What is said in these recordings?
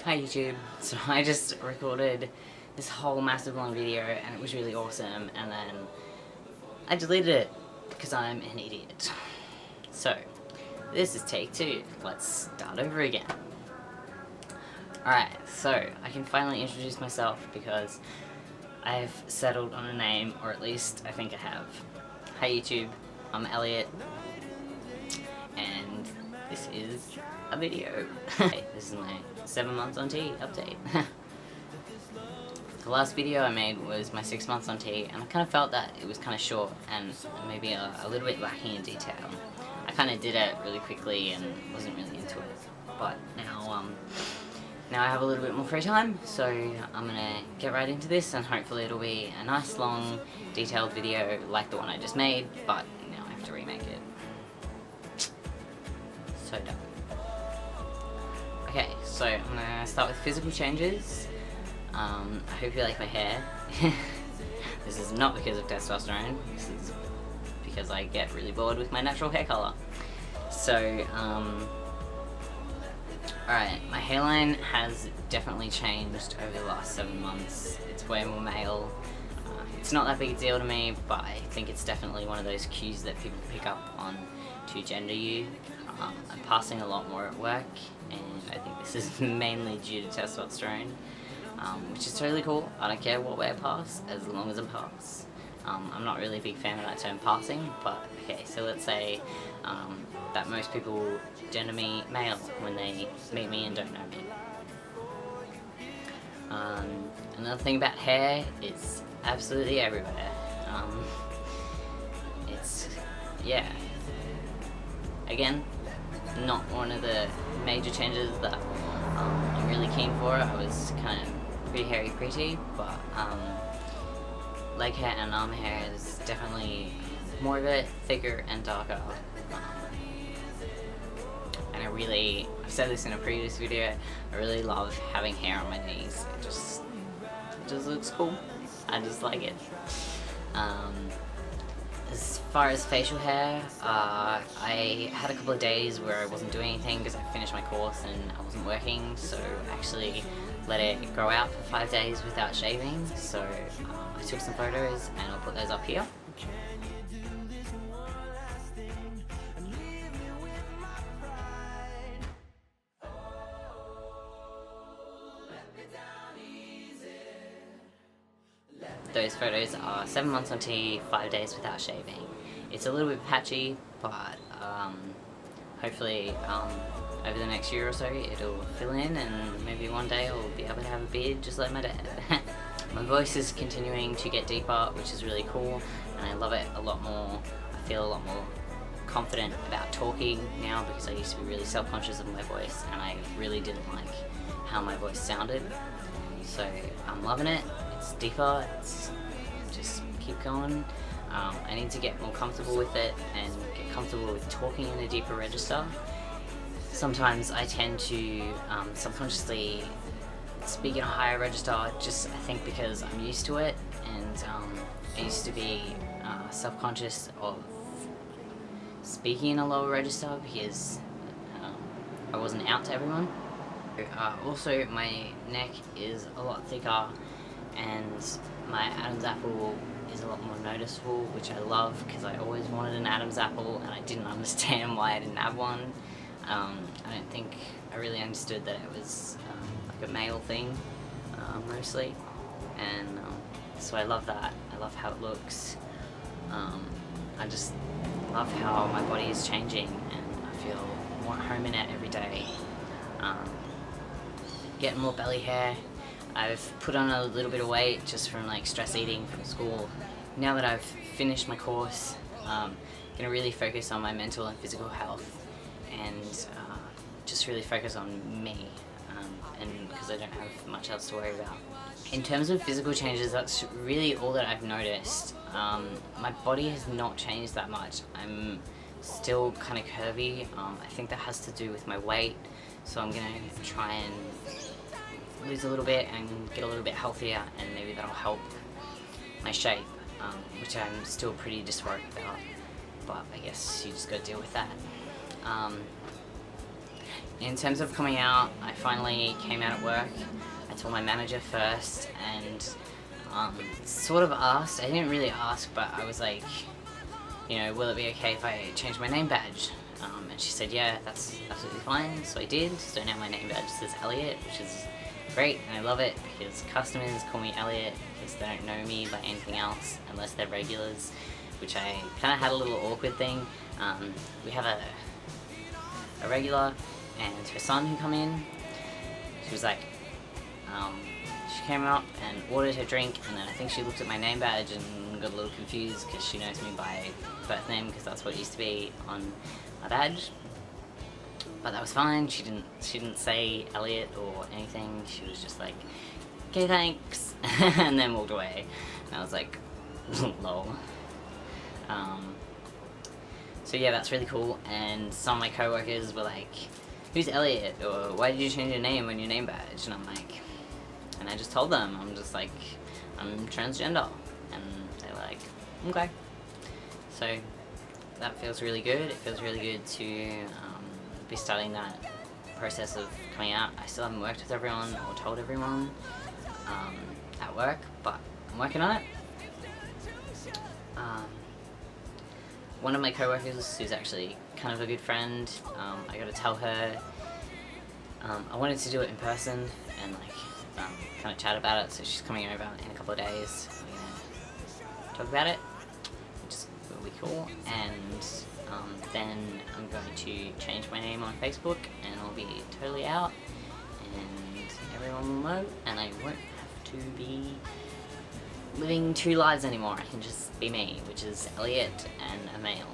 Hi YouTube. So I just recorded this whole massive long video and it was really awesome, and then I deleted it because I'm an idiot. So this is take 2. Let's start over again. Alright, so I can finally introduce myself because I've settled on a name, or at least I think I have. Hi YouTube, I'm Elliot, and this is a video. This is my 7 months on T update. The last video I made was my 6 months on T, and I kind of felt that it was kind of short and maybe a little bit lacking in detail. I kind of did it really quickly and wasn't really into it, but now I have a little bit more free time, so I'm gonna get right into this, and hopefully it'll be a nice long detailed video like the one I just made, but now I have to remake it. So dumb. Okay, so I'm gonna start with physical changes. I hope you like my hair. This is not because of testosterone, this is because I get really bored with my natural hair color. So, alright, my hairline has definitely changed over the last 7 months. It's way more male. It's not that big a deal to me, but I think it's definitely one of those cues that people pick up on to gender you. I'm passing a lot more at work, and I think this is mainly due to testosterone, which is totally cool. I don't care what way I pass, as long as I pass. I'm not really a big fan of that term passing, but okay, so let's say that most people gender me male when they meet me and don't know me. Another thing about hair, it's absolutely everywhere. Yeah. Again, not one of the major changes that I'm really keen for. I was kind of pretty hairy pretty, but leg hair and arm hair is definitely more of it, thicker and darker. And I've said this in a previous video, I really love having hair on my knees. It just looks cool. I just like it. As far as facial hair, I had a couple of days where I wasn't doing anything because I finished my course and I wasn't working, so I actually let it grow out for 5 days without shaving. So I took some photos and I'll put those up here. Those photos are 7 months on T, 5 days without shaving. It's a little bit patchy, but hopefully over the next year or so it'll fill in, and maybe one day I'll be able to have a beard just like my dad. My voice is continuing to get deeper, which is really cool, and I love it a lot more. I feel a lot more confident about talking now because I used to be really self-conscious of my voice and I really didn't like how my voice sounded. So I'm loving it. It's deeper, it's just keep going. I need to get more comfortable with it and get comfortable with talking in a deeper register. Sometimes I tend to subconsciously speak in a higher register, just I think because I'm used to it, and I used to be self-conscious of speaking in a lower register because I wasn't out to everyone. Also, my neck is a lot thicker and my Adam's apple is a lot more noticeable, which I love because I always wanted an Adam's apple and I didn't understand why I didn't have one. I don't think I really understood that it was like a male thing, mostly, and so I love that. I love how it looks. I just love how my body is changing and I feel more at home in it every day. Getting more belly hair. I've put on a little bit of weight just from like stress eating from school. Now that I've finished my course, I'm gonna really focus on my mental and physical health, and just really focus on me, and because I don't have much else to worry about. In terms of physical changes, that's really all that I've noticed. My body has not changed that much. I'm still kind of curvy. I think that has to do with my weight, so I'm gonna try and lose a little bit and get a little bit healthier, and maybe that'll help my shape, which I'm still pretty dysphoric about, but I guess you just gotta deal with that. in terms of coming out, I finally came out at work. I told my manager first, and sort of asked, I didn't really ask, but I was like, you know, will it be okay if I change my name badge? And she said, yeah, that's absolutely fine, so I did. So now my name badge says Elliot, which is great, and I love it because customers call me Elliot because they don't know me by anything else unless they're regulars, which I kind of had a little awkward thing. We have a regular and her son who come in. She was like, she came up and ordered her drink, and then I think she looked at my name badge and got a little confused because she knows me by birth name because that's what it used to be on my badge. But that was fine. She didn't say Elliot or anything. She was just like, okay, thanks, and then walked away. And I was like, lol. So yeah, that's really cool. And some of my coworkers were like, who's Elliot? Or why did you change your name on your name badge? And I'm like, and I just told them, I'm just like, I'm transgender. And they were like, okay. So that feels really good. It feels really good to be starting that process of coming out. I still haven't worked with everyone or told everyone at work, but I'm working on it. One of my coworkers, who's actually kind of a good friend, I got to tell her I wanted to do it in person and like kind of chat about it. So she's coming over in a couple of days. We're gonna talk about it, which is will be cool. And then I'm going to change my name on Facebook, and I'll be totally out, and everyone will know, and I won't have to be living two lives anymore. I can just be me, which is Elliot and a male.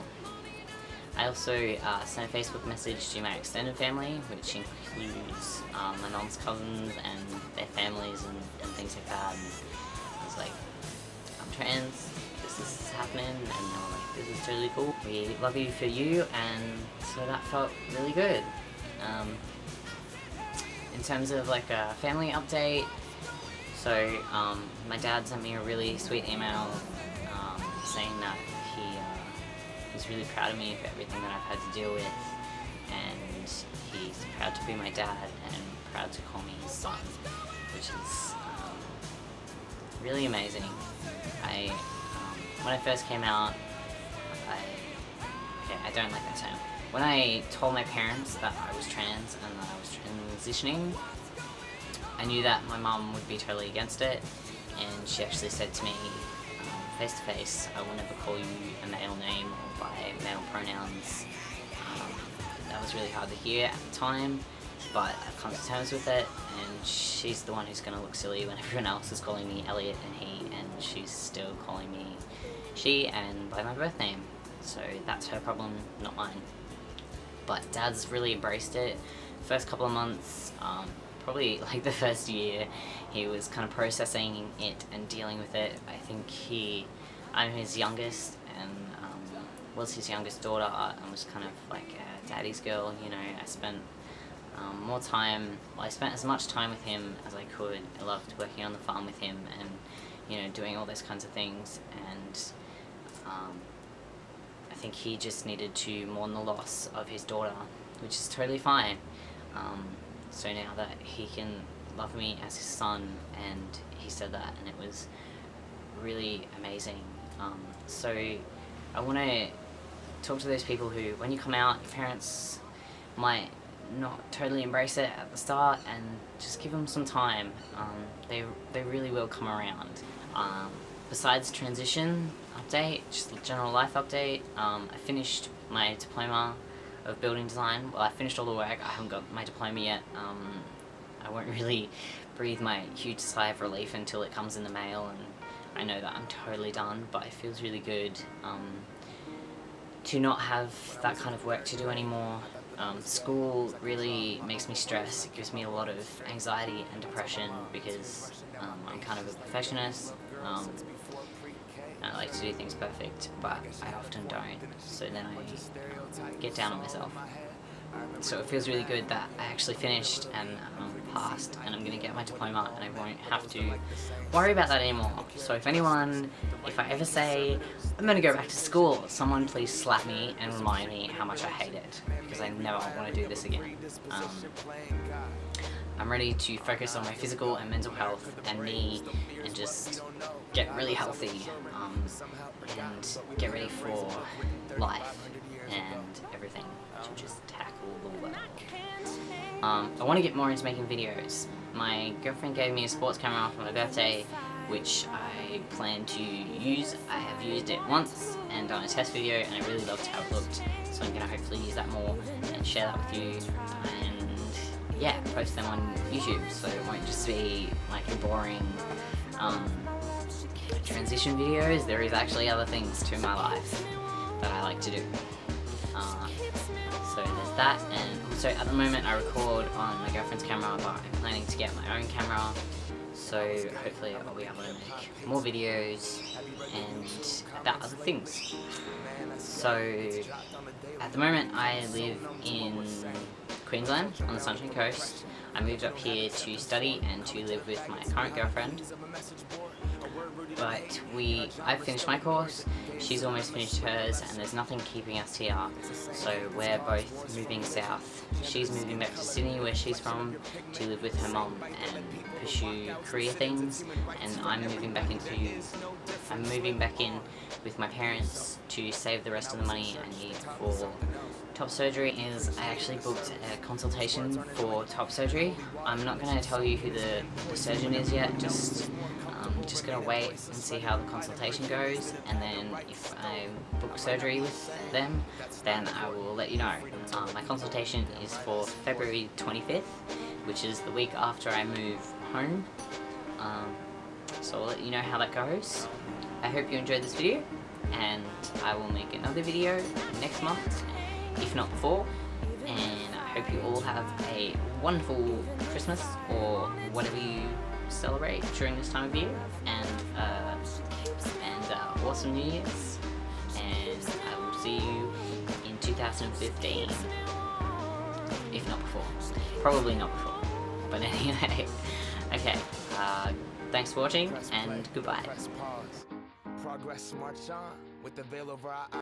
I also sent a Facebook message to my extended family, which includes my mom's cousins and their families and things like that. And I was like, I'm trans, this is happening, and they were like, this is totally cool. We love you for you, and so that felt really good. In terms of like a family update, so my dad sent me a really sweet email saying that he's really proud of me for everything that I've had to deal with, and he's proud to be my dad and proud to call me his son, which is really amazing. When I first came out, I don't like that term. When I told my parents that I was trans and that I was transitioning, I knew that my mum would be totally against it, and she actually said to me, face to face, I will never call you a male name or by male pronouns. That was really hard to hear at the time, but I've come to terms with it, and she's the one who's going to look silly when everyone else is calling me Elliot and he, and she's still calling me she and by my birth name. So that's her problem, not mine. But Dad's really embraced it. First couple of months, probably like the first year, he was kind of processing it and dealing with it. I think I'm his youngest, and was his youngest daughter, and was kind of like a daddy's girl, you know. I spent more time, I spent as much time with him as I could. I loved working on the farm with him and, you know, doing all those kinds of things, and I think he just needed to mourn the loss of his daughter, which is totally fine. So now that he can love me as his son, and he said that, and it was really amazing. So I want to talk to those people who, when you come out, your parents might not totally embrace it at the start, and just give them some time. They really will come around. Besides transition update, just a general life update, I finished my diploma of building design. Well, I finished all the work. I haven't got my diploma yet. I won't really breathe my huge sigh of relief until it comes in the mail, and I know that I'm totally done, but it feels really good to not have that kind of work to do anymore. School really makes me stress. It gives me a lot of anxiety and depression because I'm kind of a perfectionist. I like to do things perfect, but I often don't, so then I get down on myself. So it feels really good that I actually finished, and passed and I'm going to get my diploma and I won't have to worry about that anymore. So if I ever say I'm going to go back to school, someone please slap me and remind me how much I hate it, because I never want to do this again. I'm ready to focus on my physical and mental health and me, and just get really healthy, and get ready for life and everything, to just tackle the world. I want to get more into making videos. My girlfriend gave me a sports camera for my birthday, which I plan to use. I have used it once and done a test video, and I really loved how it looked, so I'm going to hopefully use that more and share that with you, and yeah, post them on YouTube, so it won't just be like a boring transition videos. There is actually other things to my life that I like to do. So there's that, and also at the moment I record on my girlfriend's camera, but I'm planning to get my own camera, so hopefully I'll be able to make more videos and about other things. So at the moment I live in Queensland on the Sunshine Coast. I moved up here to study and to live with my current girlfriend, but I've finished my course, she's almost finished hers, and there's nothing keeping us here, so we're both moving south. She's moving back to Sydney, where she's from, to live with her mum and pursue career things, and I'm moving back in with my parents to save the rest of the money I need for top surgery. I actually booked a consultation for top surgery. I'm not going to tell you who the surgeon is yet, just going to wait and see how the consultation goes, and then if I book surgery with them, then I will let you know. My consultation is for February 25th, which is the week after I move home, so I'll let you know how that goes. I hope you enjoyed this video, and I will make another video next month, if not before, and I hope you all have a wonderful Christmas or whatever you celebrate during this time of year, and awesome New Year's, and I will see you in 2015, if not before. Probably not before, but anyway. Okay, thanks for watching, and goodbye. Progress march on with the veil over our